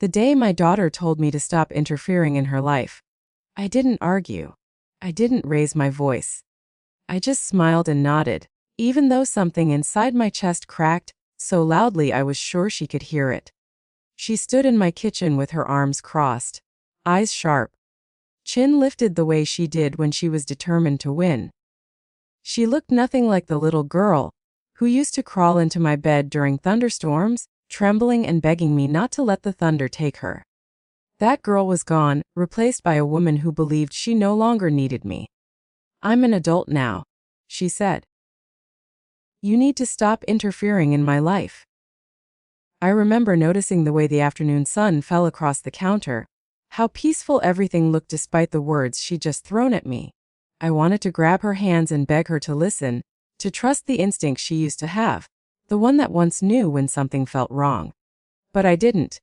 The day my daughter told me to stop interfering in her life. I didn't argue. I didn't raise my voice. I just smiled and nodded, even though something inside my chest cracked so loudly I was sure she could hear it. She stood in my kitchen with her arms crossed, eyes sharp, chin lifted the way she did when she was determined to win. She looked nothing like the little girl who used to crawl into my bed during thunderstorms, trembling and begging me not to let the thunder take her. That girl was gone, replaced by a woman who believed she no longer needed me. "I'm an adult now," she said. "You need to stop interfering in my life." I remember noticing the way the afternoon sun fell across the counter, how peaceful everything looked despite the words she'd just thrown at me. I wanted to grab her hands and beg her to listen, to trust the instinct she used to have, the one that once knew when something felt wrong. But I didn't.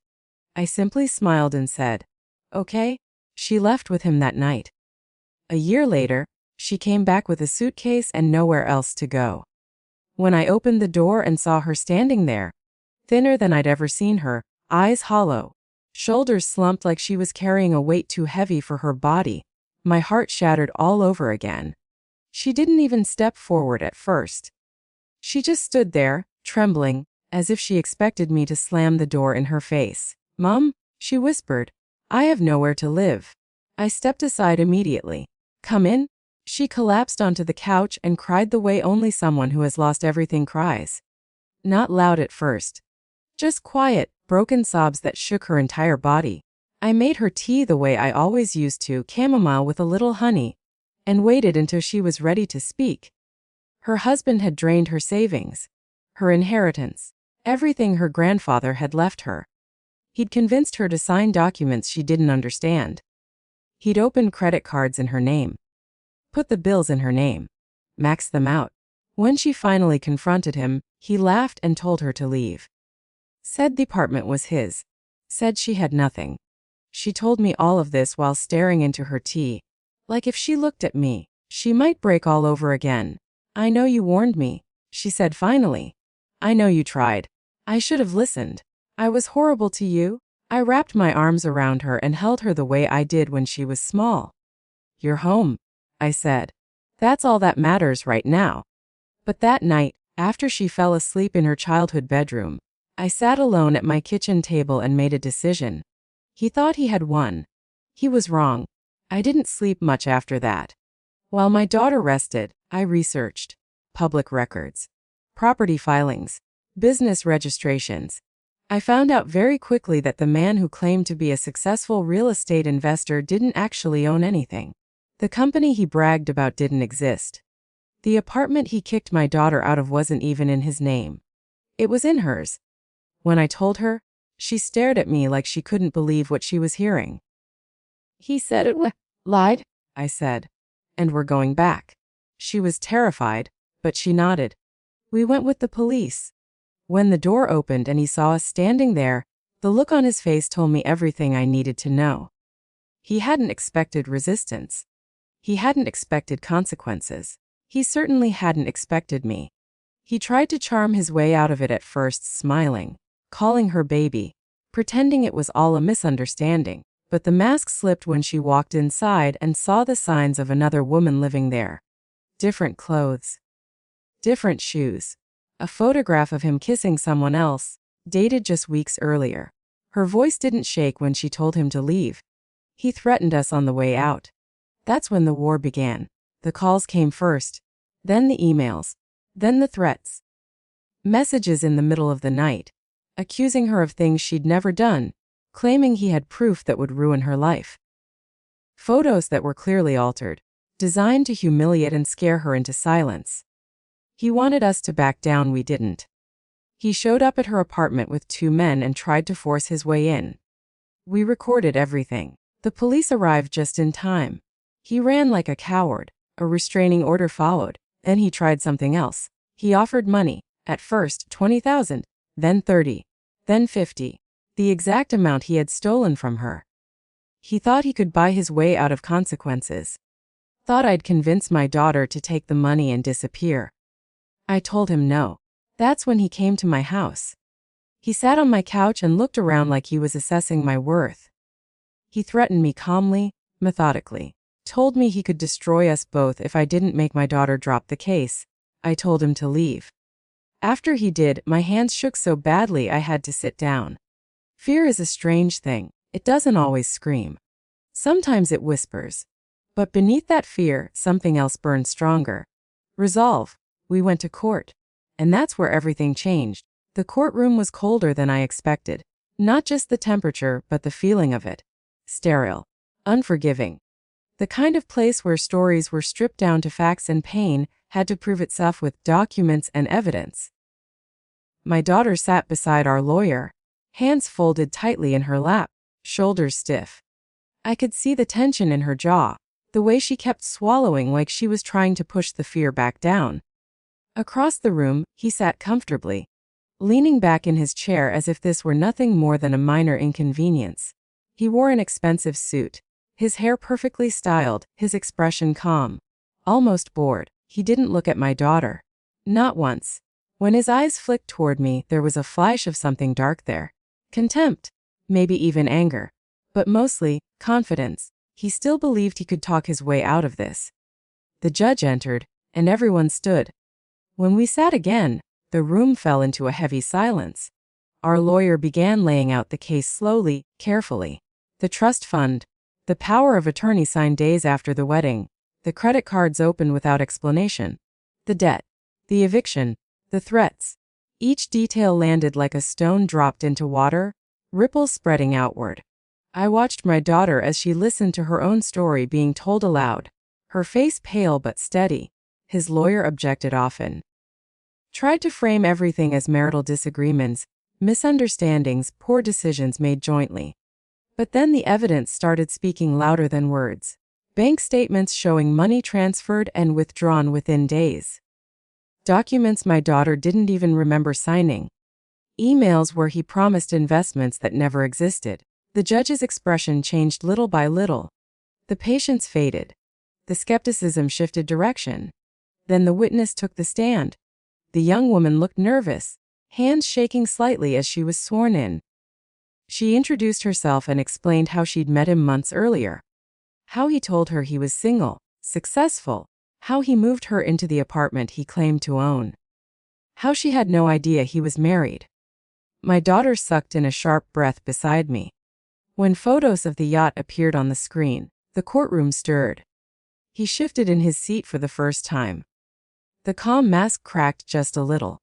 I simply smiled and said, "Okay." She left with him that night. A year later, she came back with a suitcase and nowhere else to go. When I opened the door and saw her standing there, thinner than I'd ever seen her, eyes hollow, shoulders slumped like she was carrying a weight too heavy for her body, my heart shattered all over again. She didn't even step forward at first. She just stood there, trembling, as if she expected me to slam the door in her face. "Mom," she whispered, "I have nowhere to live." I stepped aside immediately. "Come in." She collapsed onto the couch and cried the way only someone who has lost everything cries. Not loud at first. Just quiet, broken sobs that shook her entire body. I made her tea the way I always used to, chamomile with a little honey, and waited until she was ready to speak. Her husband had drained her savings, her inheritance, everything her grandfather had left her. He'd convinced her to sign documents she didn't understand. He'd opened credit cards in her name, put the bills in her name, maxed them out. When she finally confronted him, he laughed and told her to leave. Said the apartment was his. Said she had nothing. She told me all of this while staring into her tea. Like if she looked at me, she might break all over again. "I know you warned me," she said finally. "I know you tried. I should have listened. I was horrible to you." I wrapped my arms around her and held her the way I did when she was small. "You're home," I said. "That's all that matters right now." But that night, after she fell asleep in her childhood bedroom, I sat alone at my kitchen table and made a decision. He thought he had won. He was wrong. I didn't sleep much after that. While my daughter rested, I researched public records, property filings, business registrations. I found out very quickly that the man who claimed to be a successful real estate investor didn't actually own anything. The company he bragged about didn't exist. The apartment he kicked my daughter out of wasn't even in his name. It was in hers. When I told her, she stared at me like she couldn't believe what she was hearing. "He said it lied," I said. "And we're going back." She was terrified, but she nodded. "We went with the police." When the door opened and he saw us standing there, the look on his face told me everything I needed to know. He hadn't expected resistance. He hadn't expected consequences. He certainly hadn't expected me. He tried to charm his way out of it at first, smiling, calling her baby, pretending it was all a misunderstanding. But the mask slipped when she walked inside and saw the signs of another woman living there. Different clothes, different shoes, a photograph of him kissing someone else, dated just weeks earlier. Her voice didn't shake when she told him to leave. He threatened us on the way out. That's when the war began. The calls came first, then the emails, then the threats. Messages in the middle of the night, accusing her of things she'd never done, claiming he had proof that would ruin her life. Photos that were clearly altered, designed to humiliate and scare her into silence. He wanted us to back down, we didn't. He showed up at her apartment with 2 men and tried to force his way in. We recorded everything. The police arrived just in time. He ran like a coward. A restraining order followed. Then he tried something else. He offered money. At first, 20,000, then 30, then 50. The exact amount he had stolen from her. He thought he could buy his way out of consequences. Thought I'd convince my daughter to take the money and disappear. I told him no. That's when he came to my house. He sat on my couch and looked around like he was assessing my worth. He threatened me calmly, methodically. Told me he could destroy us both if I didn't make my daughter drop the case. I told him to leave. After he did, my hands shook so badly I had to sit down. Fear is a strange thing. It doesn't always scream. Sometimes it whispers. But beneath that fear, something else burned stronger. Resolve. We went to court. And that's where everything changed. The courtroom was colder than I expected. Not just the temperature, but the feeling of it. Sterile. Unforgiving. The kind of place where stories were stripped down to facts and pain had to prove itself with documents and evidence. My daughter sat beside our lawyer, hands folded tightly in her lap, shoulders stiff. I could see the tension in her jaw, the way she kept swallowing like she was trying to push the fear back down. Across the room, he sat comfortably, leaning back in his chair as if this were nothing more than a minor inconvenience. He wore an expensive suit, his hair perfectly styled, his expression calm, almost bored. He didn't look at my daughter. Not once. When his eyes flicked toward me, there was a flash of something dark there. Contempt. Maybe even anger. But mostly, confidence. He still believed he could talk his way out of this. The judge entered, and everyone stood. When we sat again, the room fell into a heavy silence. Our lawyer began laying out the case slowly, carefully. The trust fund. The power of attorney signed days after the wedding. The credit cards opened without explanation. The debt. The eviction. The threats. Each detail landed like a stone dropped into water, ripples spreading outward. I watched my daughter as she listened to her own story being told aloud, her face pale but steady. His lawyer objected often. Tried to frame everything as marital disagreements, misunderstandings, poor decisions made jointly. But then the evidence started speaking louder than words. Bank statements showing money transferred and withdrawn within days. Documents my daughter didn't even remember signing. Emails where he promised investments that never existed. The judge's expression changed little by little. The patience faded. The skepticism shifted direction. Then the witness took the stand. The young woman looked nervous, hands shaking slightly as she was sworn in. She introduced herself and explained how she'd met him months earlier. How he told her he was single, successful. How he moved her into the apartment he claimed to own. How she had no idea he was married. My daughter sucked in a sharp breath beside me. When photos of the yacht appeared on the screen, the courtroom stirred. He shifted in his seat for the first time. The calm mask cracked just a little.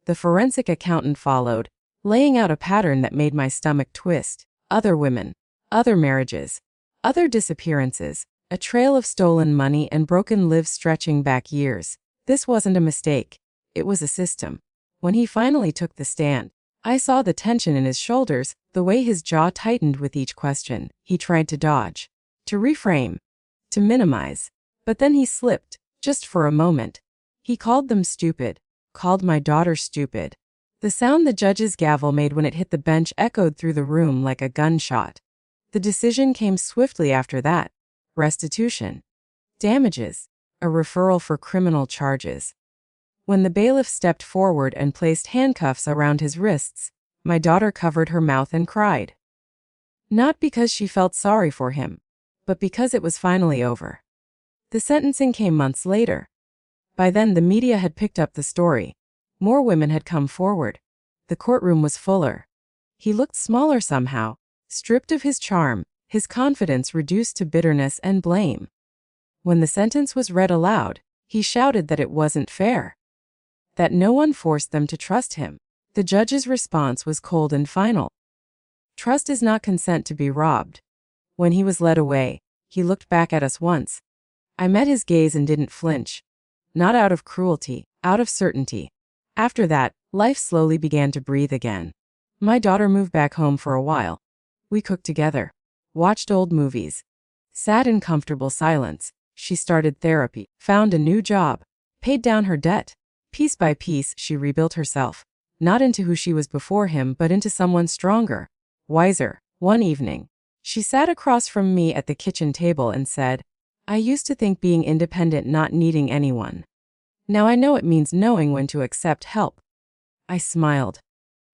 The forensic accountant followed, laying out a pattern that made my stomach twist. Other women, other marriages, other disappearances, a trail of stolen money and broken lives stretching back years. This wasn't a mistake. It was a system. When he finally took the stand, I saw the tension in his shoulders, the way his jaw tightened with each question. He tried to dodge, to reframe, to minimize. But then he slipped, just for a moment. He called them stupid, called my daughter stupid. The sound the judge's gavel made when it hit the bench echoed through the room like a gunshot. The decision came swiftly after that. Restitution. Damages. A referral for criminal charges. When the bailiff stepped forward and placed handcuffs around his wrists, my daughter covered her mouth and cried. Not because she felt sorry for him, but because it was finally over. The sentencing came months later. By then the media had picked up the story. More women had come forward. The courtroom was fuller. He looked smaller somehow, stripped of his charm, his confidence reduced to bitterness and blame. When the sentence was read aloud, he shouted that it wasn't fair. That no one forced them to trust him. The judge's response was cold and final. Trust is not consent to be robbed. When he was led away, he looked back at us once. I met his gaze and didn't flinch. Not out of cruelty, out of certainty. After that, life slowly began to breathe again. My daughter moved back home for a while. We cooked together, watched old movies, sat in comfortable silence. She started therapy, found a new job, paid down her debt. Piece by piece, she rebuilt herself, not into who she was before him, but into someone stronger, wiser. One evening, she sat across from me at the kitchen table and said, "I used to think being independent not needing anyone. Now I know it means knowing when to accept help." I smiled.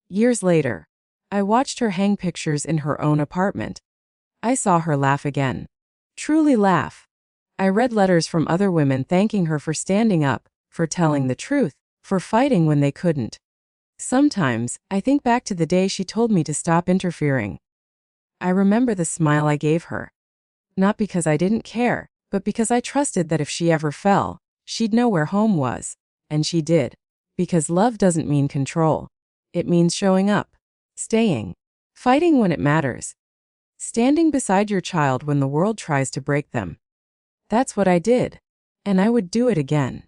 Years later, I watched her hang pictures in her own apartment. I saw her laugh again. Truly laugh. I read letters from other women thanking her for standing up, for telling the truth, for fighting when they couldn't. Sometimes, I think back to the day she told me to stop interfering. I remember the smile I gave her. Not because I didn't care, but because I trusted that if she ever fell, she'd know where home was. And she did. Because love doesn't mean control. It means showing up, staying, fighting when it matters, standing beside your child when the world tries to break them. That's what I did. And I would do it again.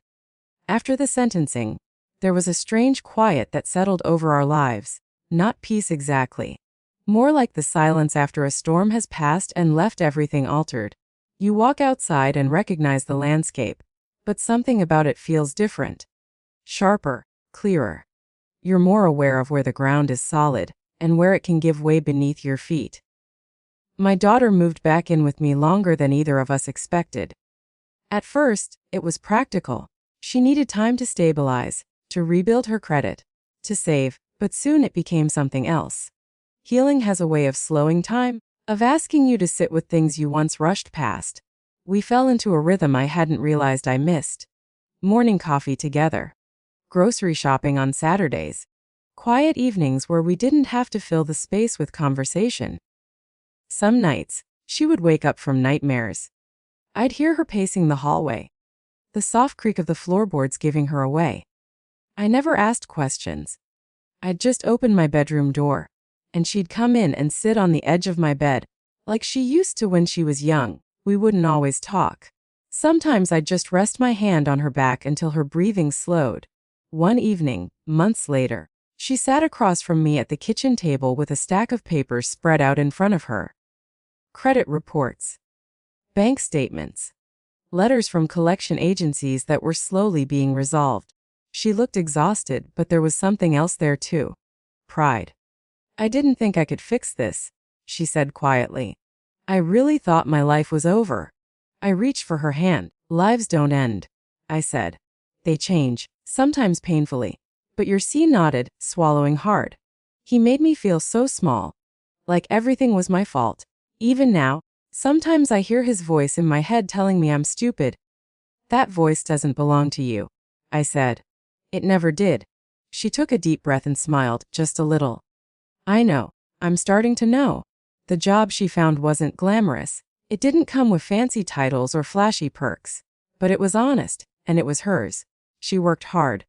After the sentencing, there was a strange quiet that settled over our lives. Not peace exactly. More like the silence after a storm has passed and left everything altered. You walk outside and recognize the landscape, but something about it feels different. Sharper, clearer. You're more aware of where the ground is solid and where it can give way beneath your feet. My daughter moved back in with me longer than either of us expected. At first, it was practical. She needed time to stabilize, to rebuild her credit, to save, but soon it became something else. Healing has a way of slowing time, of asking you to sit with things you once rushed past. We fell into a rhythm I hadn't realized I missed. Morning coffee together. Grocery shopping on Saturdays. Quiet evenings where we didn't have to fill the space with conversation. Some nights, she would wake up from nightmares. I'd hear her pacing the hallway. The soft creak of the floorboards giving her away. I never asked questions. I'd just open my bedroom door, and she'd come in and sit on the edge of my bed, like she used to when she was young. We wouldn't always talk. Sometimes I'd just rest my hand on her back until her breathing slowed. One evening, months later, she sat across from me at the kitchen table with a stack of papers spread out in front of her. Credit reports. Bank statements. Letters from collection agencies that were slowly being resolved. She looked exhausted, but there was something else there too. Pride. I didn't think I could fix this, she said quietly. I really thought my life was over. I reached for her hand. Lives don't end, I said. They change, sometimes painfully. But your C nodded, swallowing hard. He made me feel so small. Like everything was my fault. Even now, sometimes I hear his voice in my head telling me I'm stupid. That voice doesn't belong to you, I said. It never did. She took a deep breath and smiled, just a little. I know. I'm starting to know. The job she found wasn't glamorous. It didn't come with fancy titles or flashy perks. But it was honest, and it was hers. She worked hard.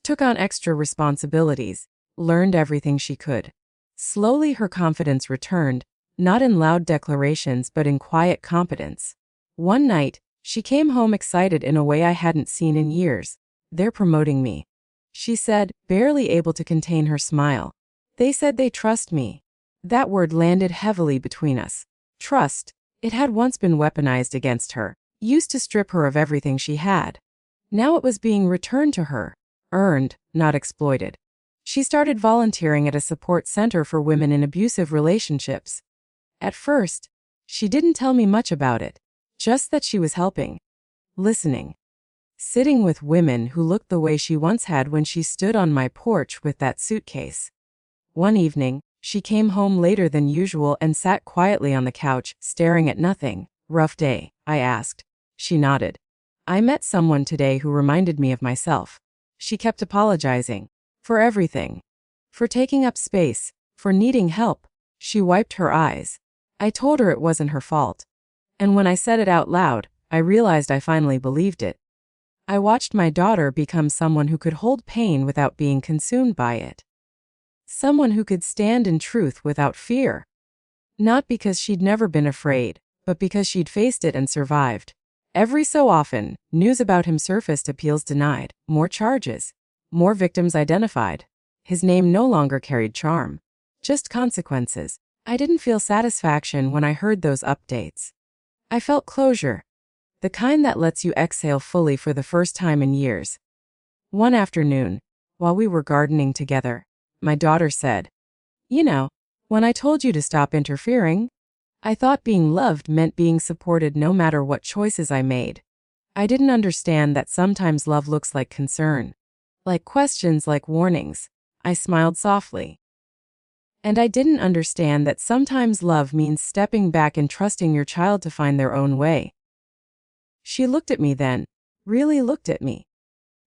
Took on extra responsibilities. Learned everything she could. Slowly her confidence returned, not in loud declarations but in quiet competence. One night, she came home excited in a way I hadn't seen in years. They're promoting me, she said, barely able to contain her smile. They said they trust me. That word landed heavily between us. Trust. It had once been weaponized against her, used to strip her of everything she had. Now it was being returned to her. Earned, not exploited. She started volunteering at a support center for women in abusive relationships. At first, she didn't tell me much about it, just that she was helping. Listening. Sitting with women who looked the way she once had when she stood on my porch with that suitcase. One evening, she came home later than usual and sat quietly on the couch, staring at nothing. Rough day, I asked. She nodded. I met someone today who reminded me of myself. She kept apologizing. For everything. For taking up space. For needing help. She wiped her eyes. I told her it wasn't her fault. And when I said it out loud, I realized I finally believed it. I watched my daughter become someone who could hold pain without being consumed by it. Someone who could stand in truth without fear. Not because she'd never been afraid, but because she'd faced it and survived. Every so often, news about him surfaced, appeals denied, more charges, more victims identified. His name no longer carried charm. Just consequences. I didn't feel satisfaction when I heard those updates. I felt closure. The kind that lets you exhale fully for the first time in years. One afternoon, while we were gardening together, my daughter said, "You know, when I told you to stop interfering, I thought being loved meant being supported no matter what choices I made. I didn't understand that sometimes love looks like concern. Like questions, like warnings." I smiled softly. And I didn't understand that sometimes love means stepping back and trusting your child to find their own way. She looked at me then, really looked at me.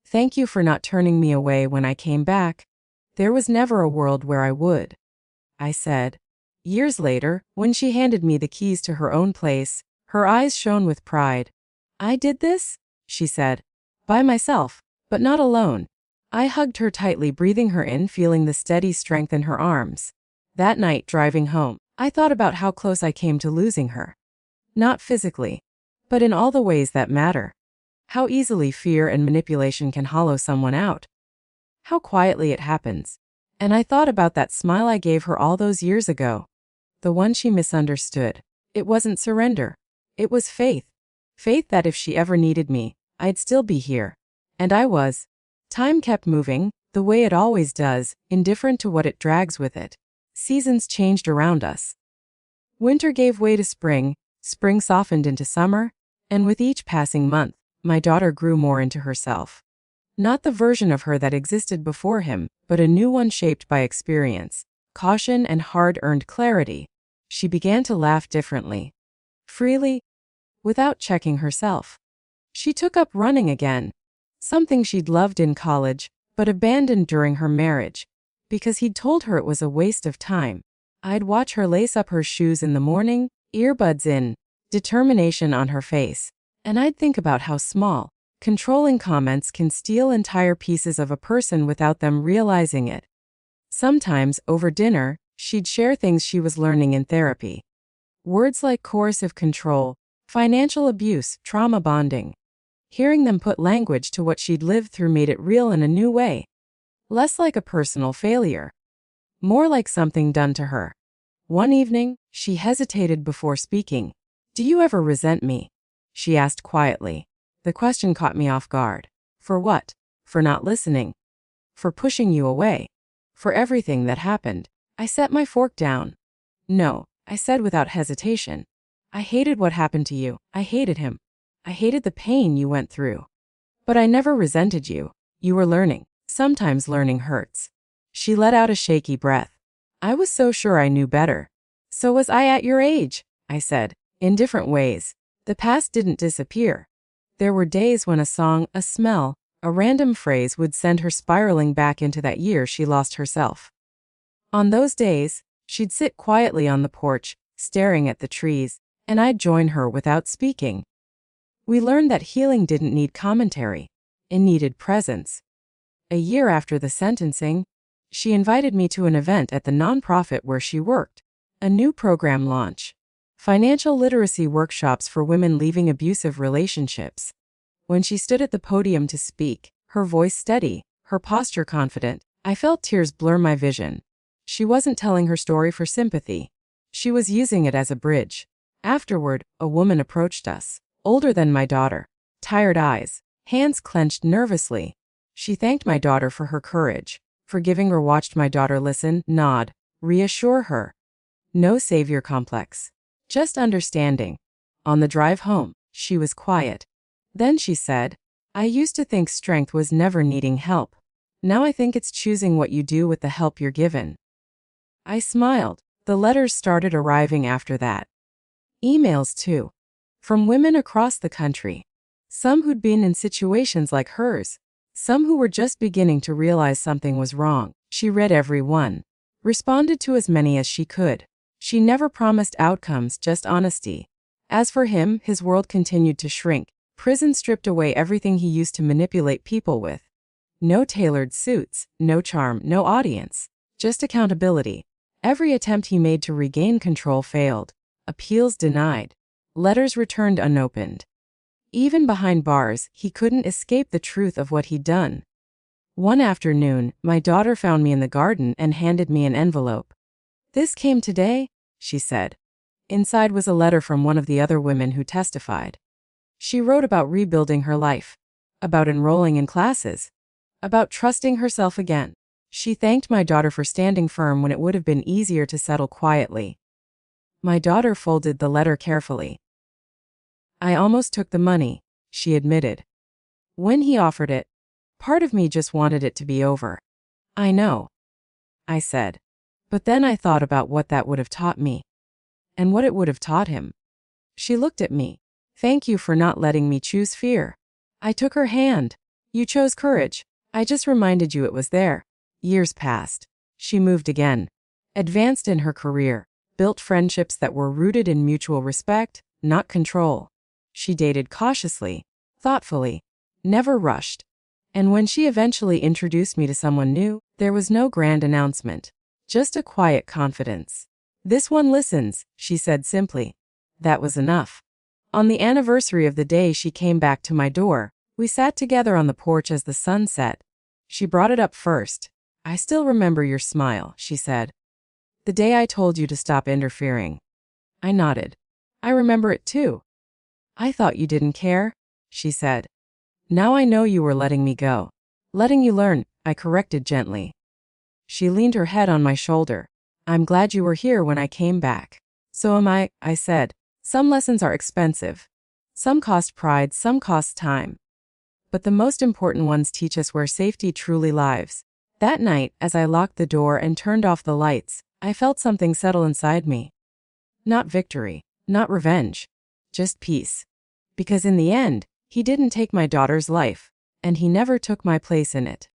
Thank you for not turning me away when I came back. There was never a world where I would, I said. Years later, when she handed me the keys to her own place, her eyes shone with pride. I did this, she said. By myself, but not alone. I hugged her tightly, breathing her in, feeling the steady strength in her arms. That night, driving home, I thought about how close I came to losing her. Not physically, but in all the ways that matter. How easily fear and manipulation can hollow someone out. How quietly it happens. And I thought about that smile I gave her all those years ago. The one she misunderstood. It wasn't surrender. It was faith. Faith that if she ever needed me, I'd still be here. And I was. Time kept moving, the way it always does, indifferent to what it drags with it. Seasons changed around us. Winter gave way to spring, spring softened into summer, and with each passing month, my daughter grew more into herself. Not the version of her that existed before him, but a new one shaped by experience, caution, and hard-earned clarity. She began to laugh differently. Freely, without checking herself. She took up running again. Something she'd loved in college, but abandoned during her marriage, because he'd told her it was a waste of time. I'd watch her lace up her shoes in the morning, earbuds in, determination on her face, and I'd think about how small, controlling comments can steal entire pieces of a person without them realizing it. Sometimes, over dinner, she'd share things she was learning in therapy. Words like coercive control, financial abuse, trauma bonding. Hearing them put language to what she'd lived through made it real in a new way. Less like a personal failure. More like something done to her. One evening, she hesitated before speaking. "Do you ever resent me?" she asked quietly. The question caught me off guard. For what? For not listening? For pushing you away? For everything that happened? I set my fork down. "No," I said without hesitation. "I hated what happened to you. I hated him. I hated the pain you went through. But I never resented you. You were learning. Sometimes learning hurts." She let out a shaky breath. I was so sure I knew better. "So was I at your age," I said, in different ways. The past didn't disappear. There were days when a song, a smell, a random phrase would send her spiraling back into that year she lost herself. On those days, she'd sit quietly on the porch, staring at the trees, and I'd join her without speaking. We learned that healing didn't need commentary. It needed presence. A year after the sentencing, she invited me to an event at the nonprofit where she worked. A new program launch. Financial literacy workshops for women leaving abusive relationships. When she stood at the podium to speak, her voice steady, her posture confident, I felt tears blur my vision. She wasn't telling her story for sympathy. She was using it as a bridge. Afterward, a woman approached us, older than my daughter, tired eyes, hands clenched nervously. She thanked my daughter for her courage, for giving her, watched my daughter listen, nod, reassure her. No savior complex. Just understanding. On the drive home, she was quiet. Then she said, "I used to think strength was never needing help. Now I think it's choosing what you do with the help you're given." I smiled. The letters started arriving after that. Emails too. From women across the country. Some who'd been in situations like hers. Some who were just beginning to realize something was wrong. She read every one. Responded to as many as she could. She never promised outcomes, just honesty. As for him, his world continued to shrink. Prison stripped away everything he used to manipulate people with. No tailored suits, no charm, no audience. Just accountability. Every attempt he made to regain control failed. Appeals denied. Letters returned unopened. Even behind bars, he couldn't escape the truth of what he'd done. One afternoon, my daughter found me in the garden and handed me an envelope. "This came today," she said. Inside was a letter from one of the other women who testified. She wrote about rebuilding her life, about enrolling in classes, about trusting herself again. She thanked my daughter for standing firm when it would have been easier to settle quietly. My daughter folded the letter carefully. "I almost took the money," she admitted. "When he offered it, part of me just wanted it to be over." "I know," I said. But then I thought about what that would have taught me. And what it would have taught him. She looked at me. Thank you for not letting me choose fear. I took her hand. You chose courage. I just reminded you it was there. Years passed. She moved again. Advanced in her career. Built friendships that were rooted in mutual respect, not control. She dated cautiously, thoughtfully, never rushed. And when she eventually introduced me to someone new, there was no grand announcement. Just a quiet confidence. This one listens, she said simply. That was enough. On the anniversary of the day she came back to my door, we sat together on the porch as the sun set. She brought it up first. I still remember your smile, she said. The day I told you to stop interfering. I nodded. I remember it too. I thought you didn't care, she said. Now I know you were letting me go. Letting you learn, I corrected gently. She leaned her head on my shoulder. I'm glad you were here when I came back. So am I said. Some lessons are expensive. Some cost pride, some cost time. But the most important ones teach us where safety truly lives. That night, as I locked the door and turned off the lights, I felt something settle inside me. Not victory, not revenge, just peace. Because in the end, he didn't take my daughter's life, and he never took my place in it.